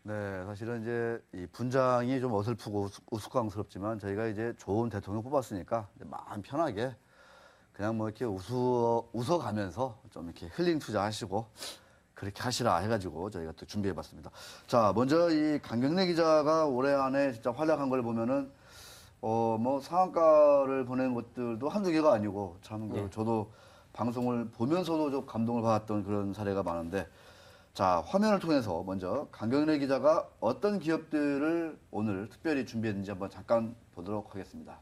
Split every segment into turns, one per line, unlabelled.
네, 사실은 이제 이 분장이 좀 어설프고 우스꽝스럽지만 저희가 이제 좋은 대통령 뽑았으니까 이제 마음 편하게 그냥 뭐 이렇게 웃어가면서 좀 이렇게 힐링 투자하시고 그렇게 하시라 해가지고 저희가 또 준비해봤습니다. 자, 먼저 이 강경래 기자가 올해 안에 진짜 활약한 걸 보면은 뭐 상한가를 보낸 것들도 한두 개가 아니고 참
예.
저도 방송을 보면서도 좀 감동을 받았던 그런 사례가 많은데 자, 화면을 통해서 먼저 강경래 기자가 어떤 기업들을 오늘 특별히 준비했는지 한번 잠깐 보도록 하겠습니다.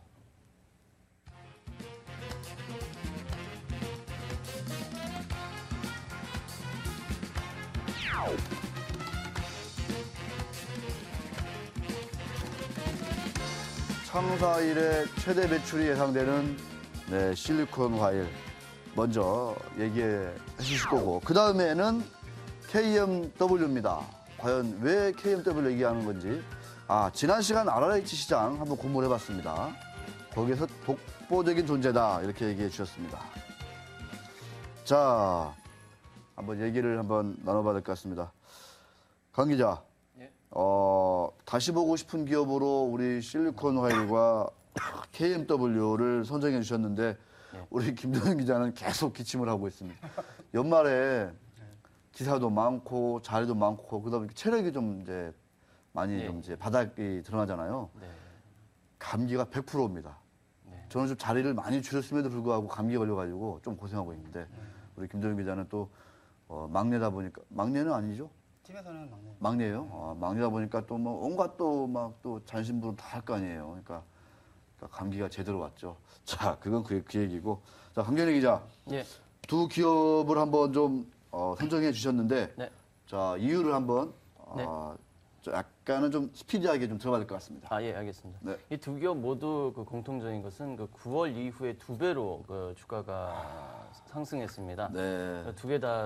창사 이래 최대 매출이 예상되는 네, 실리콘 과일 먼저 얘기해 주실 거고 그 다음에는 KMW입니다. 과연 왜 KMW 얘기하는 건지 지난 시간 RRH 시장 한번 공부를 해봤습니다. 거기에서 독보적인 존재다 이렇게 얘기해 주셨습니다. 자, 한번 얘기를 한번 나눠봐야 될 것 같습니다. 강 기자,
예.
다시 보고 싶은 기업으로 우리 실리콘 화일과 KMW를 선정해 주셨는데
예.
우리 김도현 기자는 계속 기침을 하고 있습니다. 연말에 기사도 많고 자리도 많고 그다음에 체력이 좀 이제 많이
예.
좀 이제 바닥이 드러나잖아요.
네.
감기가 100%입니다.
네.
저는 좀 자리를 많이 줄였음에도 불구하고 감기 걸려가지고 좀 고생하고 있는데 우리 김도현 기자는 또 막내다 보니까 막내는 아니죠?
팀에서는 막내.
막내예요. 막내다 보니까 또 뭐 온갖 또 막 또 잔심부름 다 할 거 아니에요. 그러니까 감기가 제대로 왔죠. 자, 그건 그 얘기고. 자, 강경래 기자.
예.
두 기업을 한번 좀 선정해 주셨는데
네.
자, 이유를 한번
네.
약간은 좀 스피디하게 좀 들어가야 될 것 같습니다.
예, 알겠습니다.
네.
이 두 기업 모두 그 공통적인 것은 그 9월 이후에 2배로 그 주가가 상승했습니다.
네.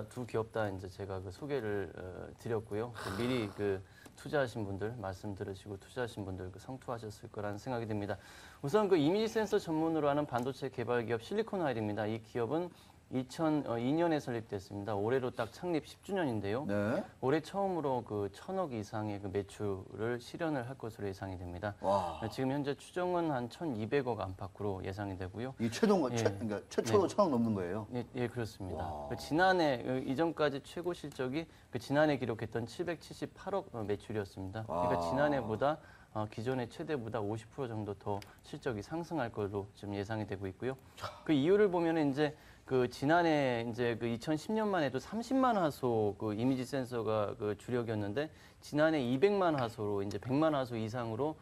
두 기업 다 이제 제가 그 소개를 드렸고요. 미리 그 투자하신 분들 말씀 들으시고 투자하신 분들 그 성투하셨을 거라는 생각이 듭니다. 우선 그 이미지 센서 전문으로 하는 반도체 개발 기업 실리콘 화일입니다. 이 기업은 2002년에 설립됐습니다. 올해로 딱 창립 10주년인데요.
네.
올해 처음으로 그 1,000억 이상의 그 매출을 실현을 할 것으로 예상이 됩니다.
와.
지금 현재 추정은 한 1,200억 안팎으로 예상이 되고요.
이
예.
그러니까 최초로 1,000억 넘는 거예요.
예, 그렇습니다.
와.
그 지난해 이전까지 최고 실적이 그 지난해 기록했던 778억 매출이었습니다. 그러니까
와.
지난해보다 기존의 최대보다 50% 정도 더 실적이 상승할 걸로 지금 예상이 되고 있고요. 그 이유를 보면 이제 그 지난해 이제 그 2010년만 해도 30만 화소 그 이미지 센서가 그 주력이었는데 지난해 200만 화소로 이제 100만 화소 이상으로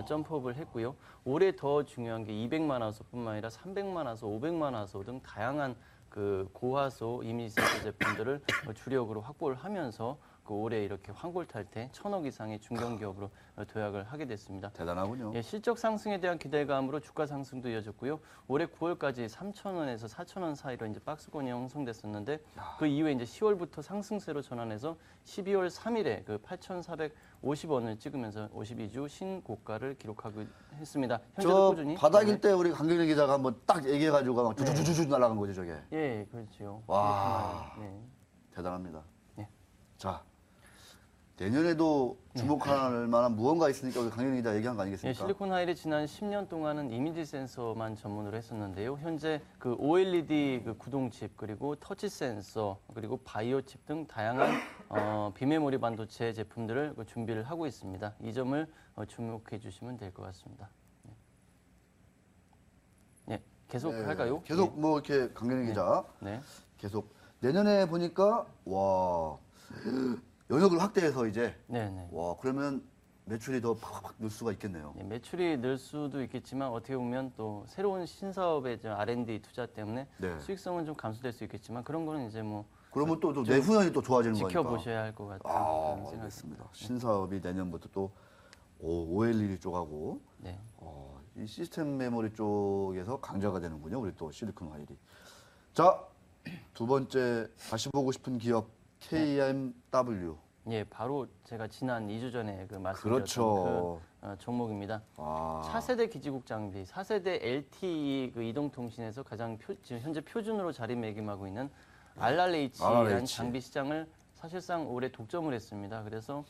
점프업을 했고요. 올해 더 중요한 게 200만 화소뿐만 아니라 300만 화소, 500만 화소 등 다양한 그 고화소 이미지 센서 제품들을 주력으로 확보를 하면서 그 올해 이렇게 환골탈태 1,000억 이상의 중견기업으로 도약을 하게 됐습니다.
대단하군요.
예, 실적 상승에 대한 기대감으로 주가 상승도 이어졌고요. 올해 9월까지 3,000원에서 4,000원 사이로 이제 박스권이 형성됐었는데 그 이후에 이제 10월부터 상승세로 전환해서 12월 3일에 그 8,450원을 찍으면서 52주 신고가를 기록하고 했습니다. 현재도
저
꾸준히.
바닥일
네.
때 우리 강경래 기자가 한번 딱 얘기해가지고 막 주주주주 날아간 거죠, 저게.
예, 그렇죠.
와.
네.
대단합니다.
네.
자, 내년에도 주목할 만한 무언가 있으니까 우리 강경래 기자 얘기한 거
예,
아니겠습니까?
실리콘 하일이 지난 10년 동안은 이미지 센서만 전문으로 했었는데요. 현재 그 OLED 그 구동칩 그리고 터치 센서 그리고 바이오 칩 등 다양한 비메모리 반도체 제품들을 그 준비를 하고 있습니다. 이 점을 주목해 주시면 될 것 같습니다. 예, 계속
네.
할까요?
계속 뭐 이렇게 강경래 기자
네.
계속 내년에 보니까 와 영역을 확대해서 이제
네, 네.
와 그러면 매출이 더 팍팍 늘 수가 있겠네요.
예, 매출이 늘 수도 있겠지만 어떻게 보면 또 새로운 신사업의 R&D 투자 때문에
네.
수익성은 좀 감소될 수 있겠지만 그런 거는 이제 뭐
그러면 또 내후년이 또 좋아지는 거니까.
지켜보셔야 할 것 같은 그런 생각이
알겠습니다. 신사업이 내년부터 또 OLED 쪽하고
네.
이 시스템 메모리 쪽에서 강자가 되는군요. 우리 또 실리콘 화일이. 자, 두 번째 다시 보고 싶은 기업 KMW.
예, 바로 제가 지난 2주 전에 그 말씀드렸던
그렇죠.
그 종목입니다.
아,
차세대 기지국 장비, 4세대 LTE 그 이동통신에서 가장 지금 현재 표준으로 자리매김하고 있는 RRH라는
RRH.
장비 시장을 사실상 올해 독점을 했습니다. 그래서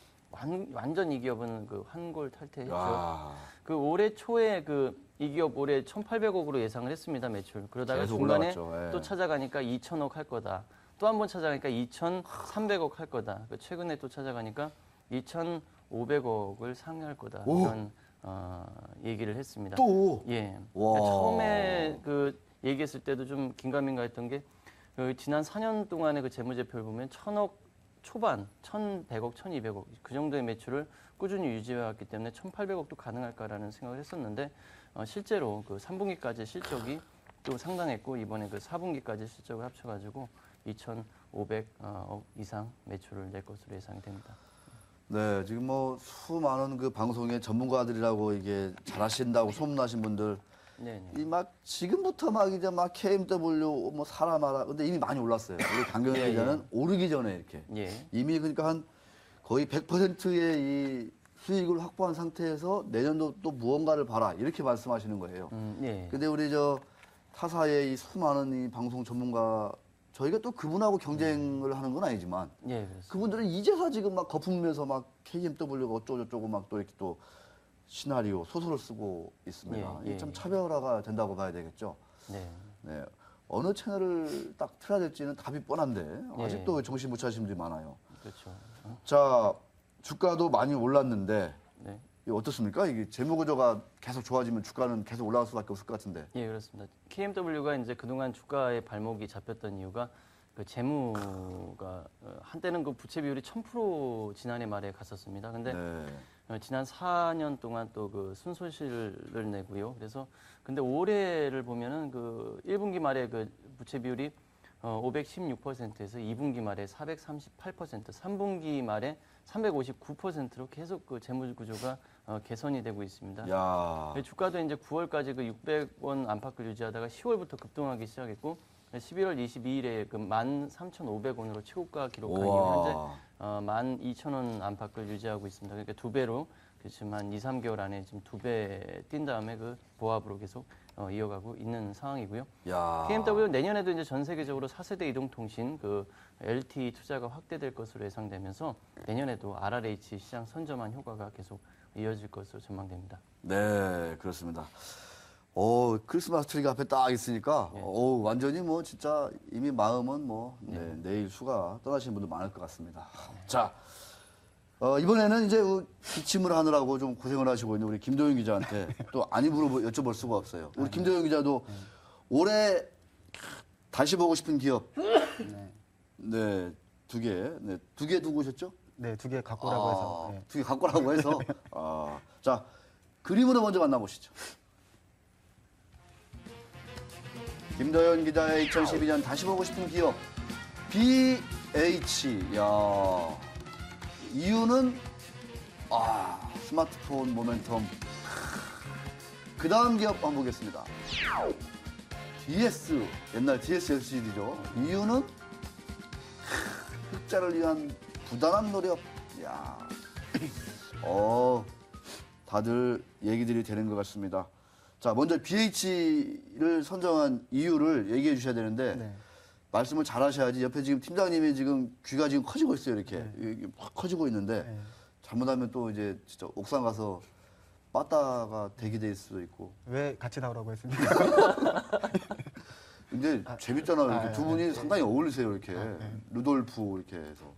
완전 이 기업은 그 환골 탈퇴했죠.
야,
그 올해 초에 그 이 기업 올해 1,800억으로 예상을 했습니다, 매출. 그러다가
계속
중간에
올라갔죠. 예.
또 찾아가니까 2,000억 할 거다. 또 한 번 찾아가니까 2,300억 할 거다. 그 최근에 또 찾아가니까 2,500억을 상회할 거다.
오.
이런 얘기를 했습니다.
또
예.
와.
그러니까 처음에 그 얘기했을 때도 좀 긴가민가했던 게 그 지난 4년 동안의 그 재무제표를 보면 1,000억 초반, 1,100억, 1,200억 그 정도의 매출을 꾸준히 유지해왔기 때문에 1,800억도 가능할까라는 생각을 했었는데 실제로 그 3분기까지 실적이 또 상당했고 이번에 그 4분기까지 실적을 합쳐가지고 2,500억 이상 매출을 낼 것으로 예상이 됩니다.
네, 지금 뭐 수많은 그 방송의 전문가들이라고 이게 잘하신다고 소문나신 분들
네,
이 막 지금부터 막 이제 막 KMW 뭐 사라 마라 근데 이미 많이 올랐어요. 우리 강경현
예,
기자는 오르기 전에 이렇게
예.
이미 그러니까 한 거의 100%의 이 수익을 확보한 상태에서 내년도 또 무언가를 봐라 이렇게 말씀하시는 거예요.
예.
근데 우리 저 타사의 이 수많은 이 방송 전문가 저희가 또 그분하고 경쟁을 하는 건 아니지만
예, 그렇습니다.
그분들은 이제서 지금 막 거품면서 막 KMW가 어쩌고저쩌고 막 또 이렇게 또 시나리오 소설을 쓰고 있습니다.
예,
이게 참
예.
차별화가 된다고 봐야 되겠죠.
네.
네. 어느 채널을 딱 틀어야 될지는 답이 뻔한데
예.
아직도 정신 못 차리신 분들이 많아요.
그렇죠.
자, 주가도 많이 올랐는데
네.
이게 어떻습니까? 이게 재무 구조가 계속 좋아지면 주가는 계속 올라갈 수밖에 없을 것 같은데.
예, 그렇습니다. KMW가 이제 그동안 주가의 발목이 잡혔던 이유가 그 재무가 한때는 그 부채 비율이 1,000% 지난해 말에 갔었습니다. 근데
네.
지난 4년 동안 또 그 순손실을 내고요. 그래서 근데 올해를 보면은 그 1분기 말에 그 부채 비율이 516%에서 2분기 말에 438%, 3분기 말에 359%로 계속 그 재무 구조가 개선이 되고 있습니다.
야.
주가도 이제 9월까지 그 600원 안팎을 유지하다가 10월부터 급등하기 시작했고 11월 22일에 그 13,500원으로 최고가 기록한 이후 현재
우와.
12,000원 안팎을 유지하고 있습니다. 그러니까 두 배로 지금 한 2, 3개월 안에 지금 두 배 뛴 다음에 그 보합으로 계속 이어가고 있는 상황이고요.
야.
KMW 내년에도 이제 전 세계적으로 4세대 이동통신 그 LTE 투자가 확대될 것으로 예상되면서 내년에도 RRH 시장 선점한 효과가 계속 이어질 것으로 전망됩니다.
네, 그렇습니다. 크리스마스 트리가 앞에 딱 있으니까,
네.
완전히 뭐 진짜 이미 마음은 뭐, 내일 휴가 떠나시는 분들 많을 것 같습니다. 자, 이번에는 이제 기침을 하느라고 좀 고생을 하시고 있는 우리 김도영 기자한테 또 아니 여쭤볼 수가 없어요. 우리 김도영 기자도 올해 다시 보고 싶은 기업. 네, 두 개. 네, 두 개 두고 오셨죠?
네, 두 개 갖고 오라고 해서. 네.
두 개 갖고 오라고 해서. 자, 그림으로 먼저 만나보시죠. 김도현 기자의 2012년 다시 보고 싶은 기업 BH. 야, 이유는 스마트폰 모멘텀. 그 다음 기업 한번 보겠습니다. DS, 옛날 DS LCD죠. 이유는 흑자를 위한 부단한 노력. 야, 다들 얘기들이 되는 것 같습니다. 자, 먼저 BH를 선정한 이유를 얘기해 주셔야 되는데
네.
말씀을 잘 하셔야지. 옆에 지금 팀장님이 지금 귀가 지금 커지고 있어요. 이렇게 이게 확 커지고 있는데
네.
잘못하면 또 이제 진짜 옥상 가서 빠따가 대기될 수도 있고.
왜 같이 나오라고 했습니까?
근데 재밌잖아요. 이렇게 두 분이
네.
상당히 어울리세요. 이렇게 루돌프 이렇게 해서.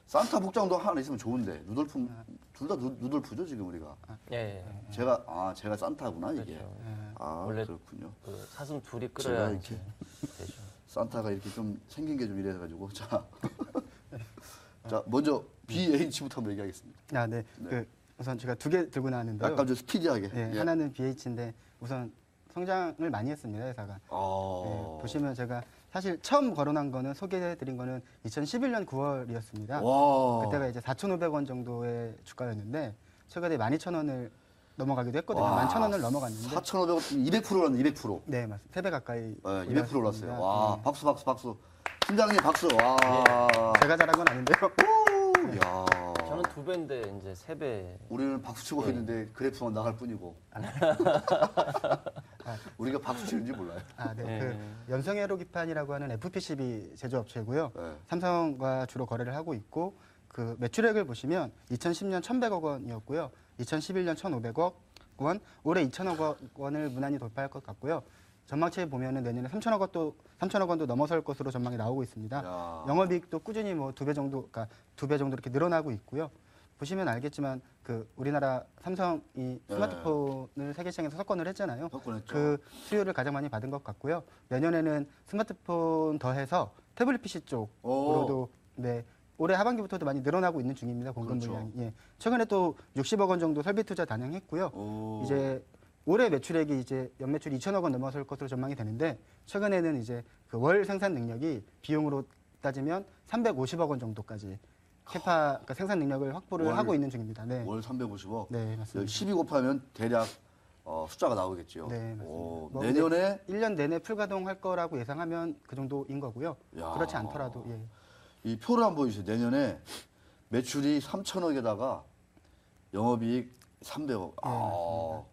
산타 복장도 하나 있으면 좋은데 루돌프 둘 다 루돌프죠 지금 우리가.
예.
제가 산타구나 이게.
그렇죠. 원래
그렇군요.
그 사슴 둘이
제가
끌어야
이렇게
되죠.
산타가 이렇게 좀 생긴 게 좀 이래가지고 자 먼저 BH부터 한번 얘기하겠습니다.
네. 우선 제가 두 개 들고 나왔는데요.
약간 좀 스피디하게.
네,
예.
하나는 BH인데 우선 성장을 많이 했습니다, 회사가. 네, 보시면 제가 사실 처음 거론한 거는 소개해드린 거는 2011년 9월이었습니다.
와.
그때가 이제 4,500원 정도의 주가였는데 최근에 12,000원을 넘어가기도 했거든요.
와.
11,000원을 넘어갔는데
4,500원 200%라는 200%.
네, 맞습니다. 3배 가까이
200% 올랐어요.
올랐습니다.
와,
네.
박수. 팀장님 박수. 와.
제가 잘한 건 아닌데요.
야.
저는 두 배인데 이제 세 배.
우리는 박수 치고 있는데 그래프만 나갈 뿐이고. 우리가 박수 치는지 몰라요.
네.
네.
그 연성에로기판이라고 하는 FPCB 제조업체고요.
네.
삼성과 주로 거래를 하고 있고 그 매출액을 보시면 2010년 1,100억 원이었고요. 2011년 1,500억 원, 올해 2,000억 원을 무난히 돌파할 것 같고요. 전망치에 보면은 내년에 3,000억 원도 넘어설 것으로 전망이 나오고 있습니다.
야.
영업이익도 꾸준히 뭐 2배 정도, 그러니까 2배 정도 이렇게 늘어나고 있고요. 보시면 알겠지만 그 우리나라 삼성이 스마트폰을 세계 시장에서 석권을 했잖아요.
석권했죠.
그 수요를 가장 많이 받은 것 같고요. 내년에는 스마트폰 더해서 태블릿 PC 쪽으로도 네, 올해 하반기부터도 많이 늘어나고 있는 중입니다. 공급
그렇죠.
물량이. 예. 최근에 또 60억 원 정도 설비 투자 단행했고요.
오.
이제 올해 매출액이 이제 연매출 2천억 원 넘어설 것으로 전망이 되는데 최근에는 이제 그 월 생산 능력이 비용으로 따지면 350억 원 정도까지 그러니까 생산 능력을 확보를
월-
하고 있는 중입니다. 네.
월 350억.
네, 맞습니다.
12 곱하면 대략 숫자가 나오겠죠.
네, 맞습니다.
오,
뭐
내년에
1년 내내 풀가동할 거라고 예상하면 그 정도인 거고요.
야.
그렇지 않더라도 예.
이 표를 한번 보여주세요. 내년에 매출이 3천억에다가 영업이익 300억.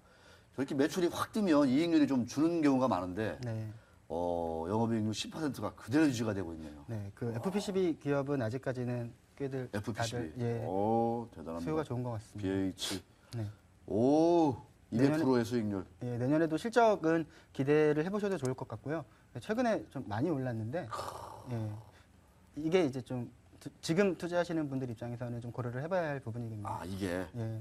저렇게 매출이 확 뜨면 이익률이 좀 주는 경우가 많은데
네.
영업이익률 10%가 그대로 유지가 되고 있네요.
네. 그 FPCB 기업은 아직까지는 꽤들
FPCB.
다들 예.
오, 대단합니다.
수요가 좋은 것 같습니다.
BH.
네.
오, 200%의
내년에-
수익률.
예, 내년에도 실적은 기대를 해보셔도 좋을 것 같고요. 최근에 좀 많이 올랐는데 예, 이게 이제 좀 지금 투자하시는 분들 입장에서는 좀 고려를 해봐야 할 부분이겠네요.
아, 이게.
예.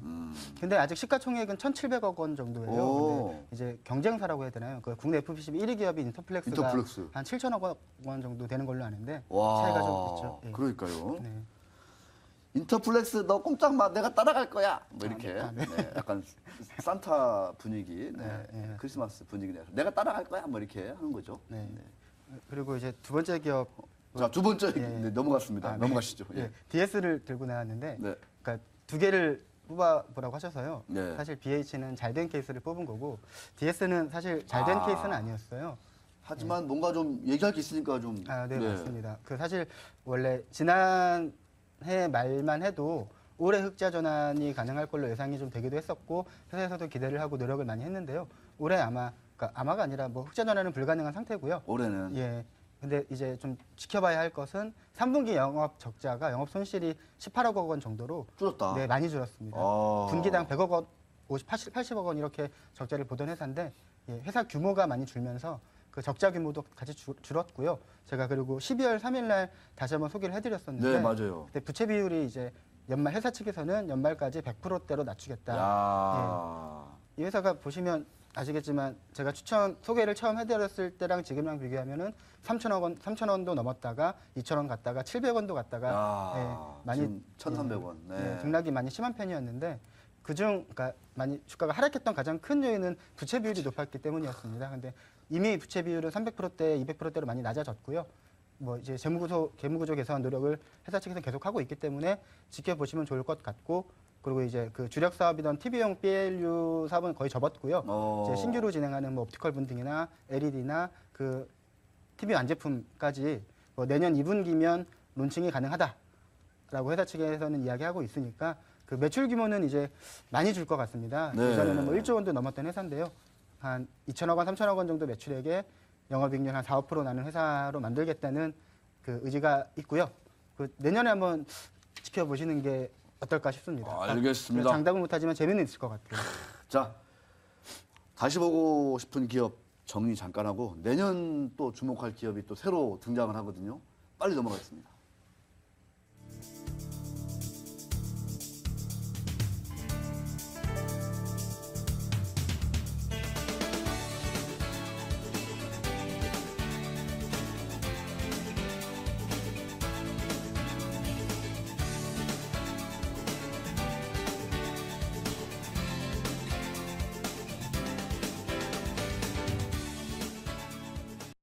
근데 아직 시가총액은 1,700억 원 정도예요.
오.
근데 이제 경쟁사라고 해야 되나요? 그 국내 FPCB 1위 기업이 인터플렉스가
인터플렉스.
한 7천억 원 정도 되는 걸로 아는데
와.
차이가 좀 있죠. 예.
그러니까요.
네.
인터플렉스 너 꼼짝 마, 내가 따라갈 거야. 뭐 이렇게.
네.
네, 약간 산타 분위기,
네, 네.
크리스마스 분위기 내서 내가 따라갈 거야. 뭐 이렇게 하는 거죠.
네. 그리고 이제 두 번째 기업
자, 두 번째
예.
네, 넘어갔습니다.
네.
넘어가시죠. 예.
예, DS를 들고 나왔는데
네.
그러니까 두 개를 뽑아보라고 하셔서요.
네.
사실 BH는 잘된 케이스를 뽑은 거고 DS는 사실 잘된
아.
케이스는 아니었어요.
하지만 뭔가 좀 얘기할 게 있으니까 좀.
네, 맞습니다. 그 사실 원래 지난해 말만 해도 올해 흑자 전환이 가능할 걸로 예상이 좀 되기도 했었고 회사에서도 기대를 하고 노력을 많이 했는데요. 올해 그러니까 아마가 아니라 뭐 흑자 전환은 불가능한 상태고요.
올해는
예. 근데 이제 좀 지켜봐야 할 것은 3분기 영업 적자가 영업 손실이 18억 원 정도로
줄었다.
네, 많이 줄었습니다.
아.
분기당 100억 원, 80억 원 이렇게 적자를 보던 회사인데 예, 회사 규모가 많이 줄면서 그 적자 규모도 같이 줄었고요. 제가 그리고 12월 3일 날 다시 한번 소개를 해드렸었는데
네, 맞아요.
그때 부채 비율이 이제 연말 회사 측에서는 연말까지 100%대로 낮추겠다.
야.
이 회사가 보시면 아시겠지만 제가 소개를 처음 해드렸을 때랑 지금이랑 비교하면은 3,000원 원도 넘었다가 2,000원 갔다가 700원도 갔다가
야.
예, 많이
지금 1,300원. 네.
예, 등락이 많이 심한 편이었는데 그중 그러니까 많이 주가가 하락했던 가장 큰 요인은 부채 비율이 높았기 때문이었습니다. 근데 이미 부채 비율은 300%대, 200%대로 많이 낮아졌고요. 뭐 이제 재무구조 개선 노력을 회사 측에서 계속하고 있기 때문에 지켜보시면 좋을 것 같고 그리고 이제 그 주력 사업이던 TV용 BLU 사업은 거의 접었고요. 이제 신규로 진행하는 뭐 옵티컬 분딩이나 LED나 그 TV 완제품까지 뭐 내년 2분기면 론칭이 가능하다라고 회사 측에서는 이야기하고 있으니까 그 매출 규모는 이제 많이 줄 것 같습니다.
네.
예전에는 뭐 1조 원도 넘었던 회사인데요. 한 2천억 원, 3천억 원 정도 매출액에 영업이익률 한 4, 5% 나는 회사로 만들겠다는 그 의지가 있고요. 그 내년에 한번 지켜보시는 게 어떨까 싶습니다.
알겠습니다.
장담은 못하지만 재미는 있을 것 같아요.
자, 다시 보고 싶은 기업 정리 잠깐 하고 내년 또 주목할 기업이 또 새로 등장을 하거든요. 빨리 넘어가겠습니다.